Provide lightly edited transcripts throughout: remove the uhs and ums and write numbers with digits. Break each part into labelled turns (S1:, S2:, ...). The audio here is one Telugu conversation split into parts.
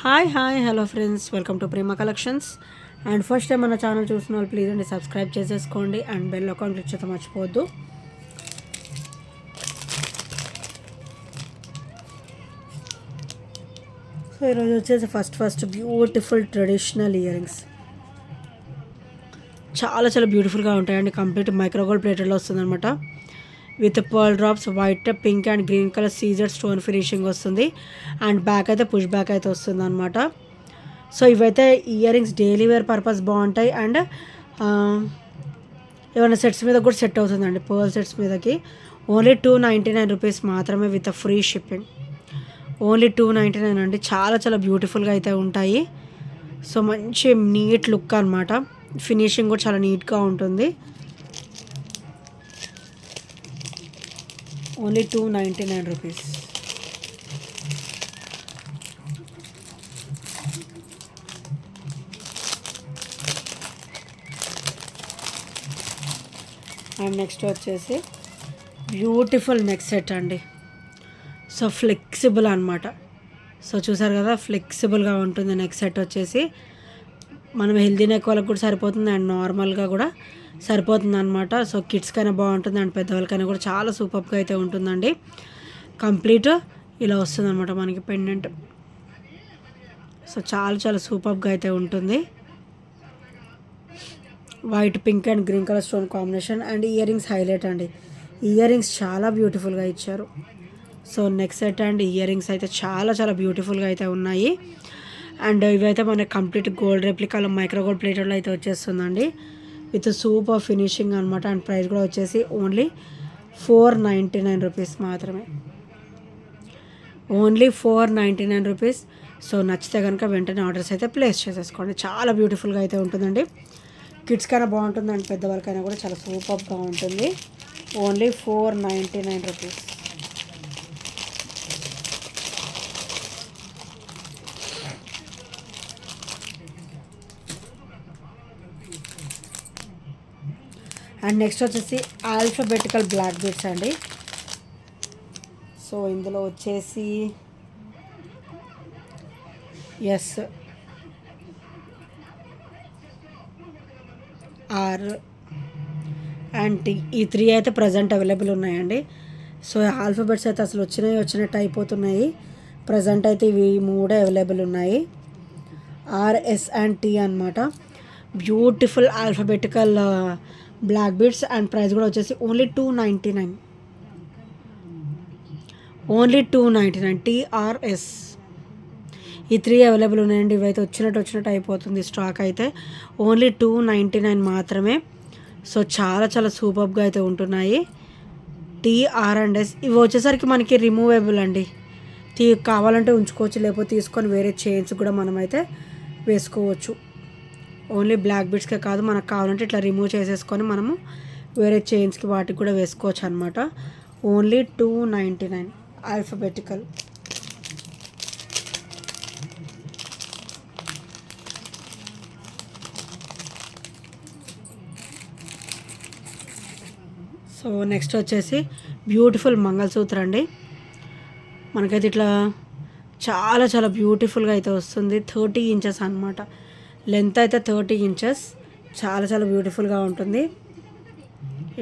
S1: Hi hello friends, welcome to Prema collections. And first time మన ఛానల్ చూసిన వాళ్ళు ప్లీజ్ అండి సబ్స్క్రైబ్ చేసేసుకోండి అండ్ బెల్ అకౌంట్ క్లిక్ చేస్తే మర్చిపోవద్దు. సో ఈరోజు వచ్చేసి first beautiful traditional earrings చాలా బ్యూటిఫుల్గా ఉంటాయండి. కంప్లీట్ మైక్రోగోల్డ్ ప్లేటెడ్లో వస్తుందన్నమాట. With pearl drops, white, pink and green colour సీజర్ స్టోన్ ఫినిషింగ్ వస్తుంది. అండ్ బ్యాక్ అయితే పుష్ బ్యాక్ అయితే వస్తుంది అనమాట. సో ఇవైతే earrings daily wear purpose బాగుంటాయి. అండ్ ఏమైనా సెట్స్ మీద కూడా సెట్ అవుతుందండి. పర్ల్ సెట్స్ మీదకి ఓన్లీ 299 రూపీస్ మాత్రమే విత్ ఫ్రీ షిప్పింగ్. ఓన్లీ 299 అండి. చాలా బ్యూటిఫుల్గా అయితే ఉంటాయి. సో మంచి నీట్ లుక్ అనమాట. ఫినిషింగ్ కూడా చాలా నీట్గా ఉంటుంది. Only 299 rupees. అండ్ నెక్స్ట్ వచ్చేసి బ్యూటిఫుల్ నెక్ సెట్ అండి. సో ఫ్లెక్సిబుల్ అనమాట. సో చూసారు కదా, ఫ్లెక్సిబుల్గా ఉంటుంది నెక్ సెట్ వచ్చేసి. మనం హెల్దీ నెక్ వాళ్ళకి కూడా సరిపోతుంది అండ్ నార్మల్గా కూడా సరిపోతుంది అనమాట. సో కిడ్స్కైనా బాగుంటుంది అండ్ పెద్దవాళ్ళకైనా కూడా చాలా సూపర్గా అయితే ఉంటుందండి. కంప్లీట్ ఇలా వస్తుంది అనమాట మనకి పెండెంట్. సో చాలా సూపర్గా అయితే ఉంటుంది. White, pink and green colour stone combination. And ear rings highlight అండి. ఇయర్ రింగ్స్ చాలా బ్యూటిఫుల్గా ఇచ్చారు. So neck set and ear rings అయితే చాలా బ్యూటిఫుల్గా అయితే ఉన్నాయి. అండ్ ఇవైతే మనకి కంప్లీట్ గోల్డ్ రెప్లికాలో మైక్రోగోల్డ్ ప్లేటెడ్లో అయితే వచ్చేస్తుందండి. విత్ సూపర్ ఫినిషింగ్ అనమాట. అండ్ ప్రైస్ కూడా వచ్చేసి ఓన్లీ 499 రూపీస్ మాత్రమే. Only 499 rupees. సో నచ్చితే కనుక వెంటనే ఆర్డర్స్ అయితే ప్లేస్ చేసేసుకోండి. చాలా బ్యూటిఫుల్గా అయితే ఉంటుందండి. కిడ్స్కైనా బాగుంటుంది అండ్ పెద్దవాళ్ళకైనా కూడా చాలా సూపర్గా ఉంటుంది. Only 499 rupees. అండ్ నెక్స్ట్ వచ్చేసి ఆల్ఫాబెటికల్ బ్లాక్ బీడ్స్ అండి. సో ఇందులో వచ్చేసి ఎస్, ఆర్ అండ్ టీ, ఈ 3 అయితే ప్రజెంట్ అవైలబుల్ ఉన్నాయండి. సో ఆల్ఫాబెట్స్ అయితే అసలు వచ్చినట్టు అయిపోతున్నాయి. ప్రజెంట్ అయితే ఇవి 3 అవైలబుల్ ఉన్నాయి. ఆర్ఎస్ అండ్ టీ అనమాట. Beautiful alphabetical black beads. And price కూడా వచ్చేసి ఓన్లీ 299. Only 299 TRS. ఈ 3 అవైలబుల్ ఉన్నాయండి. ఇవైతే వచ్చినట్టు అయిపోతుంది స్టాక్ అయితే. ఓన్లీ 299 మాత్రమే. సో చాలా సూపర్గా అయితే ఉంటున్నాయి. TR and S. ఇవి వచ్చేసరికి మనకి రిమూవేబుల్ అండి. కావాలంటే ఉంచుకోవచ్చు, లేకపోతే తీసుకొని వేరే చైన్స్ కూడా మనమైతే వేసుకోవచ్చు. ఓన్లీ బ్లాక్ బీడ్స్కే కాదు, మనకు కావాలంటే ఇట్లా రిమూవ్ చేసేసుకొని మనము వేరే చైన్స్కి వాటికి కూడా వేసుకోవచ్చు అనమాట. Only 299 alphabetical. సో నెక్స్ట్ వచ్చేసి బ్యూటిఫుల్ మంగళసూత్ర అండి. మనకైతే ఇట్లా చాలా బ్యూటిఫుల్గా అయితే వస్తుంది. 30 ఇంచెస్ అనమాట. లెంత్ అయితే 30 ఇంచెస్. చాలా బ్యూటిఫుల్గా ఉంటుంది.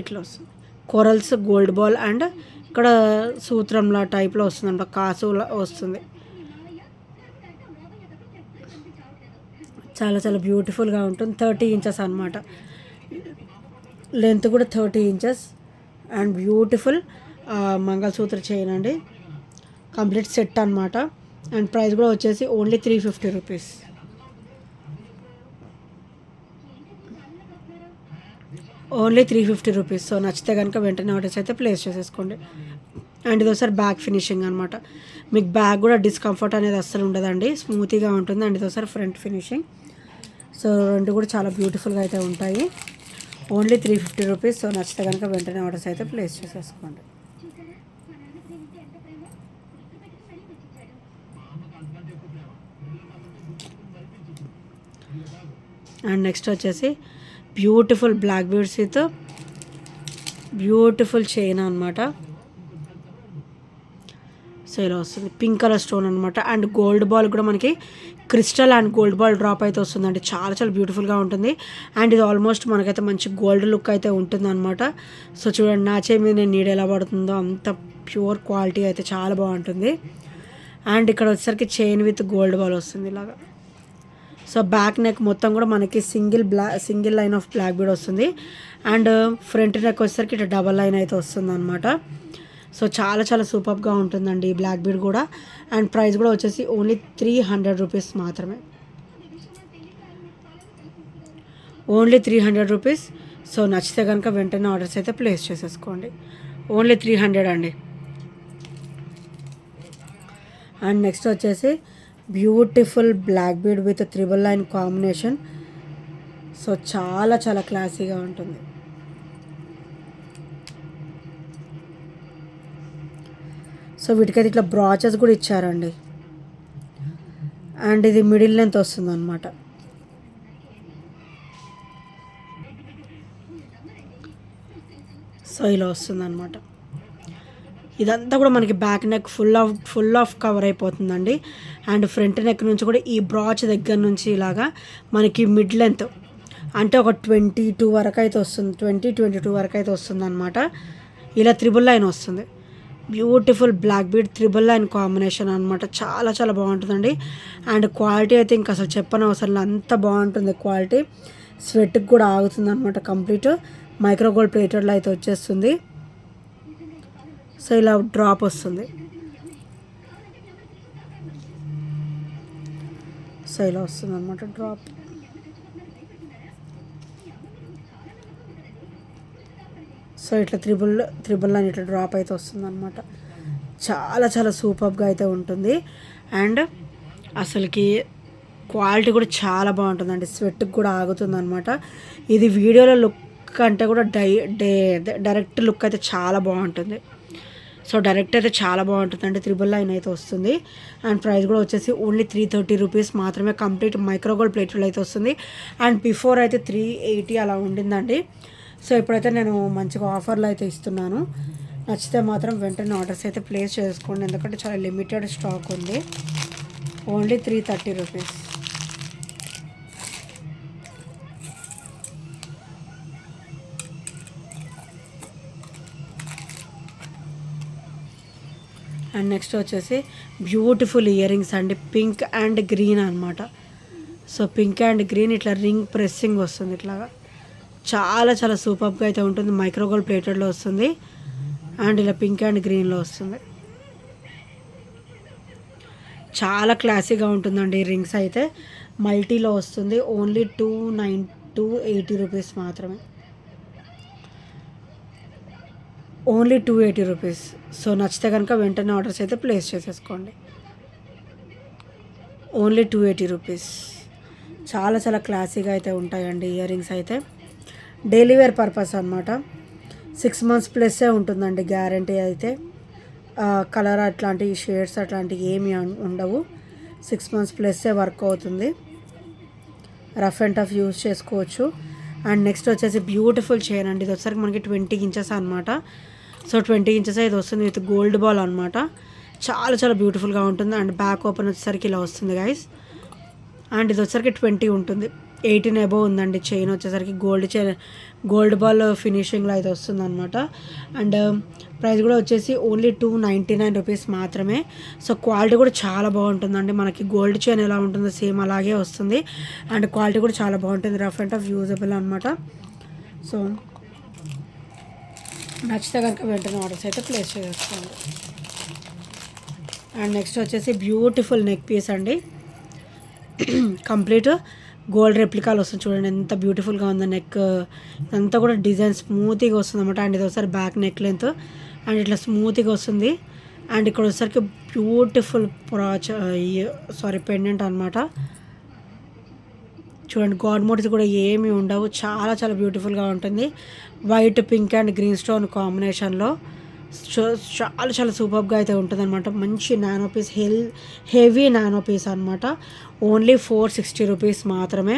S1: ఇట్లా వస్తుంది. కొరల్స్, గోల్డ్ బాల్ అండ్ ఇక్కడ సూత్రంలా టైప్లో వస్తుంది అనమాట. కాసులా వస్తుంది. చాలా బ్యూటిఫుల్గా ఉంటుంది. 30 ఇంచెస్ అనమాట. లెంత్ కూడా 30 inches. And beautiful mangalsutra chain అండి. కంప్లీట్ సెట్ అనమాట. అండ్ ప్రైస్ కూడా వచ్చేసి only 350 rupees. Only 350 rupees. So నచ్చితే కనుక వెంటనే ఆర్డర్స్ అయితే ప్లేస్ చేసేసుకోండి. అండ్ ఇది ఒకసారి బ్యాక్ ఫినిషింగ్ అనమాట. మీకు బ్యాక్ కూడా డిస్కంఫర్ట్ అనేది అస్సలు ఉండదండి. స్మూతీగా ఉంటుంది. అండ్ ఇది ఒకసారి ఫ్రంట్ ఫినిషింగ్. సో రెండు కూడా చాలా బ్యూటిఫుల్గా అయితే ఉంటాయి. Only 350 rupees. సో నచ్చితే కనుక వెంటనే ఆర్డర్స్ అయితే ప్లేస్ చేసేసుకోండి. అండ్ నెక్స్ట్ వచ్చేసి beautiful black beads with beautiful chain అనమాట. సో ఇలా వస్తుంది పింక్ కలర్ స్టోన్ అనమాట. అండ్ గోల్డ్ బాల్ కూడా మనకి crystal and gold ball drop అయితే వస్తుందండి. చాలా చాలా బ్యూటిఫుల్గా ఉంటుంది. అండ్ ఇది ఆల్మోస్ట్ మనకైతే మంచి గోల్డ్ లుక్ అయితే ఉంటుంది అనమాట. సో చూడండి నా చేయి మీద నేను నీడ ఎలా పడుతుందో అంత ప్యూర్ క్వాలిటీ అయితే చాలా బాగుంటుంది. అండ్ ఇక్కడ వచ్చేసరికి చైన్ విత్ గోల్డ్ బాల్ వస్తుంది ఇలాగా. సో బ్యాక్ నెక్ మొత్తం కూడా మనకి single line of black bead వస్తుంది. అండ్ ఫ్రంట్ నెక్ వచ్చేసరికి ఇట్లా డబల్ లైన్ అయితే వస్తుంది అనమాట. సో చాలా చాలా సూపర్గా ఉంటుందండి ఈ బ్లాక్ బీడ్ కూడా. అండ్ ప్రైస్ కూడా వచ్చేసి ఓన్లీ 300 రూపీస్ మాత్రమే, ఓన్లీ 300 రూపీస్. సో నచ్చితే కనుక వెంటనే ఆర్డర్స్ అయితే ప్లేస్ చేసేసుకోండి. ఓన్లీ 300 అండి. అండ్ నెక్స్ట్ వచ్చేసి beautiful black bead with triple line combination. So చాలా చాలా క్లాసీగా ఉంటుంది. సో వీటికైతే ఇట్లా బ్రాచెస్ కూడా ఇచ్చారండి. అండ్ ఇది మిడిల్ లెంత్ వస్తుంది అనమాట. సో ఇలా వస్తుంది అనమాట. ఇదంతా కూడా మనకి back neck full of cover అయిపోతుందండి. అండ్ ఫ్రంట్ నెక్ నుంచి కూడా ఈ బ్రాచ్ దగ్గర నుంచి ఇలాగా మనకి మిడ్ లెంత్ అంటే ఒక 22 వరకు అయితే వస్తుంది, 22 వరకు అయితే వస్తుంది అనమాట. ఇలా త్రిబుల్ లైన్ వస్తుంది. Beautiful black bead triple line combination అనమాట. చాలా చాలా బాగుంటుందండి. అండ్ క్వాలిటీ అయితే ఇంకా అసలు చెప్పనవసరం అంత బాగుంటుంది క్వాలిటీ. స్వెట్కి కూడా ఆగుతుంది అనమాట. కంప్లీట్ మైక్రో గోల్డ్ ప్లేటెడ్లో అయితే వచ్చేస్తుంది. సో ఇలా డ్రాప్ వస్తుంది. సో ఇలా వస్తుంది అనమాట డ్రాప్. సో ఇట్లా త్రిబుల్ లైన్ ఇట్లా డ్రాప్ అయితే వస్తుంది అనమాట. చాలా చాలా సూపర్గా అయితే ఉంటుంది. అండ్ అసలుకి క్వాలిటీ కూడా చాలా బాగుంటుందండి. స్వెట్కి కూడా ఆగుతుంది అనమాట. ఇది వీడియోలో లుక్ అంటే కూడా డైరెక్ట్ లుక్ అయితే చాలా బాగుంటుంది. సో డైరెక్ట్ అయితే చాలా బాగుంటుందండి. త్రిబుల్ లైన్ అయితే వస్తుంది. అండ్ ప్రైస్ కూడా వచ్చేసి ఓన్లీ 330 రూపీస్ మాత్రమే. కంప్లీట్ మైక్రోగోల్డ్ ప్లేట్లో అయితే వస్తుంది. అండ్ బిఫోర్ అయితే 380 అలా ఉండిందండి. సో ఇప్పుడైతే నేను మంచిగా ఆఫర్లో అయితే ఇస్తున్నాను. నచ్చితే మాత్రం వెంటనే ఆర్డర్స్ అయితే ప్లేస్ చేసుకోండి, ఎందుకంటే చాలా లిమిటెడ్ స్టాక్ ఉంది. Only 330 rupees. అండ్ నెక్స్ట్ వచ్చేసి బ్యూటిఫుల్ ఇయర్ రింగ్స్ అండి. పింక్ అండ్ గ్రీన్ అనమాట. సో పింక్ అండ్ గ్రీన్ ఇట్లా రింగ్ ప్రెస్సింగ్ వస్తుంది ఇట్లాగా. చాలా చాలా సూపర్గా అయితే ఉంటుంది. మైక్రోగోల్డ్ ప్లేటెడ్లో వస్తుంది. అండ్ ఇలా పింక్ అండ్ గ్రీన్లో వస్తుంది. చాలా క్లాసీగా ఉంటుందండి ఈ రింగ్స్ అయితే. మల్టీలో వస్తుంది. ఓన్లీ 280 రూపీస్ మాత్రమే. Only 280 rupees. సో నచ్చితే కనుక వెంటనే ఆర్డర్స్ అయితే ప్లేస్ చేసేసుకోండి. Only 280 rupees. చాలా చాలా క్లాసీగా అయితే ఉంటాయండి ఇయర్ రింగ్స్ అయితే. డైలీ వేర్ పర్పస్ అనమాట. 6 మంత్స్ ప్లస్సే ఉంటుందండి గ్యారంటీ అయితే. కలర్ అట్లాంటి షేడ్స్ అట్లాంటివి ఏమీ ఉండవు. 6 మంత్స్ ప్లస్సే వర్క్ అవుతుంది. రఫ్ అండ్ టఫ్ యూజ్ చేసుకోవచ్చు. అండ్ నెక్స్ట్ వచ్చేసి బ్యూటిఫుల్ చైన్ అండి. ఇది వచ్చేసరికి మనకి 20 ఇంచెస్ అనమాట. సో 20 ఇంచెస్ ఇది వస్తుంది విత్ గోల్డ్ బాల్ అనమాట. చాలా చాలా బ్యూటిఫుల్గా ఉంటుంది. అండ్ బ్యాక్ ఓపెన్ వచ్చేసరికి ఇలా వస్తుంది గైస్. అండ్ ఇది వచ్చేసరికి 20 ఉంటుంది. 18 అబోవ్ ఉందండి చైన్ వచ్చేసరికి. గోల్డ్ బాల్ ఫినిషింగ్లో అయితే వస్తుంది అనమాట. అండ్ ప్రైస్ కూడా వచ్చేసి ఓన్లీ 299 రూపీస్ మాత్రమే. సో క్వాలిటీ కూడా చాలా బాగుంటుందండి. మనకి గోల్డ్ చైన్ ఎలా ఉంటుందో సేమ్ అలాగే వస్తుంది. అండ్ క్వాలిటీ కూడా చాలా బాగుంటుంది. రఫ్ అండ్ టఫ్ యూజబుల్ అనమాట. సో నచ్చితే కనుక వెంటనే ఆర్డర్స్ అయితే ప్లేస్ చేసుకోండి. అండ్ నెక్స్ట్ వచ్చేసి బ్యూటిఫుల్ నెక్ పీస్ అండి. కంప్లీట్ గోల్డ్ రెప్లికాలు వస్తుంది. చూడండి ఎంత బ్యూటిఫుల్గా ఉందో నెక్. ఇదంతా కూడా డిజైన్ స్మూత్గా వస్తుంది అనమాట. అండ్ ఇది ఒకసారి బ్యాక్ నెక్ లెంత్ అండ్ ఇట్లా స్మూత్గా వస్తుంది. అండ్ ఇక్కడ వచ్చేసరికి బ్యూటిఫుల్ పెండెంట్ అనమాట. చూడండి గాడ్ మోటివ్స్ కూడా ఏమీ ఉండవు. చాలా చాలా బ్యూటిఫుల్గా ఉంటుంది. White pink and green stone కాంబినేషన్లో. చాలా చాలా సూపర్గా అయితే ఉంటుందన్నమాట. మంచి nano piece heavy nano piece అనమాట. ఓన్లీ 460 రూపీస్ మాత్రమే.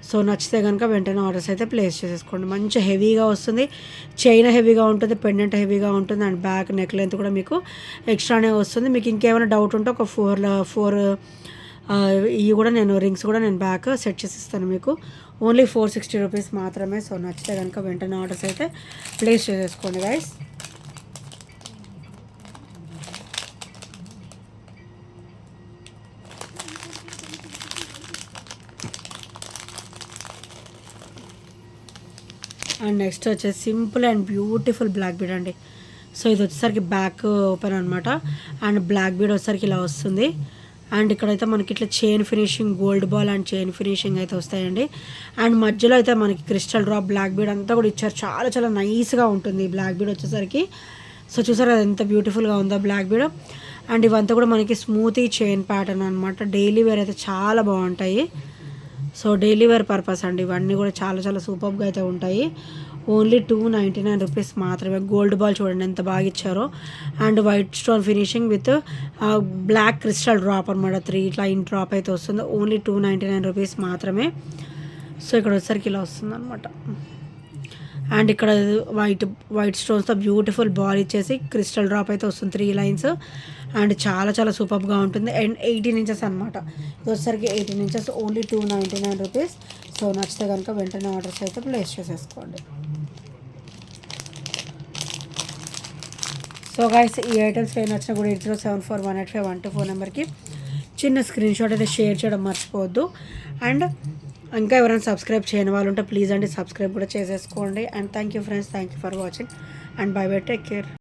S1: సో నచ్చితే కనుక వెంటనే ఆర్డర్స్ అయితే ప్లేస్ చేసేసుకోండి. మంచి హెవీగా వస్తుంది, చైన్ హెవీగా ఉంటుంది, పెండెంట్ హెవీగా ఉంటుంది, అండ్ బ్యాక్ నెక్ లెంత్ కూడా మీకు ఎక్స్ట్రానే వస్తుంది. మీకు ఇంకేమైనా డౌట్ ఉంటే ఒక ఫోర్ ఇవి కూడా నేను రింగ్స్ కూడా నేను బ్యాక్ సెట్ చేసి ఇస్తాను మీకు. ఓన్లీ 460 రూపీస్ మాత్రమే. సో నచ్చితే కనుక వెంటనే ఆర్డర్స్ అయితే ప్లేస్ చేసేసుకోండి గైస్. అండ్ నెక్స్ట్ వచ్చేసి simple and beautiful black bead అండి. సో ఇది వచ్చేసరికి బ్యాక్ ఓపెన్ అనమాట. అండ్ బ్లాక్ బీడ్ వచ్చేసరికి ఇలా వస్తుంది. అండ్ ఇక్కడైతే మనకి ఇట్లా chain finishing, gold ball and chain finishing అయితే వస్తాయండి. అండ్ మధ్యలో అయితే మనకి క్రిస్టల్ డ్రాప్ బ్లాక్ బీడ్ అంతా కూడా ఇచ్చారు. చాలా చాలా నైస్గా ఉంటుంది ఈ బ్లాక్ బీడ్ వచ్చేసరికి. సో చూసారు అది ఎంత బ్యూటిఫుల్గా ఉందో బ్లాక్ బీడ్. అండ్ ఇవంతా కూడా మనకి స్మూతీ చైన్ ప్యాటర్న్ అనమాట. డైలీ వేర్ అయితే చాలా బాగుంటాయి. సో డైలీ వేర్ పర్పస్ అండి ఇవన్నీ కూడా చాలా చాలా సూపర్గా అయితే ఉంటాయి. ఓన్లీ 299 రూపీస్ మాత్రమే. గోల్డ్ బాల్ చూడండి ఎంత బాగా ఇచ్చారో. And white stone finishing with black crystal drop అనమాట. 3 లైన్ డ్రాప్ అయితే వస్తుంది. ఓన్లీ 299 రూపీస్ మాత్రమే. సో ఇక్కడ వచ్చేసరికి ఇలా వస్తుంది అనమాట. అండ్ ఇక్కడ వైట్ స్టోన్స్తో బ్యూటిఫుల్ బాల్ ఇచ్చేసి క్రిస్టల్ డ్రాప్ అయితే వస్తుంది, 3 లైన్స్. అండ్ చాలా చాలా సూపర్గా ఉంటుంది. అండ్ 18 ఇంచెస్ అనమాట. ఇది వచ్చేసరికి 18 ఇంచెస్. Only 299 rupees. సో నచ్చితే కనుక వెంటనే ఆర్డర్స్ అయితే ప్లేస్ చేసేసుకోండి. సో గైస్ ఈ ఐటమ్స్ ఏం నచ్చినా కూడా 8074185124 నెంబర్కి చిన్న స్క్రీన్ షాట్ అయితే షేర్ చేయడం మర్చిపోవద్దు. అండ్ ఇంకా ఎవరైనా సబ్స్క్రైబ్ చేయని వాళ్ళు ఉంటే ప్లీజ్ అండి సబ్స్క్రైబ్ కూడా చేసేసుకోండి. And thank you friends, thank you for watching and by by, take care.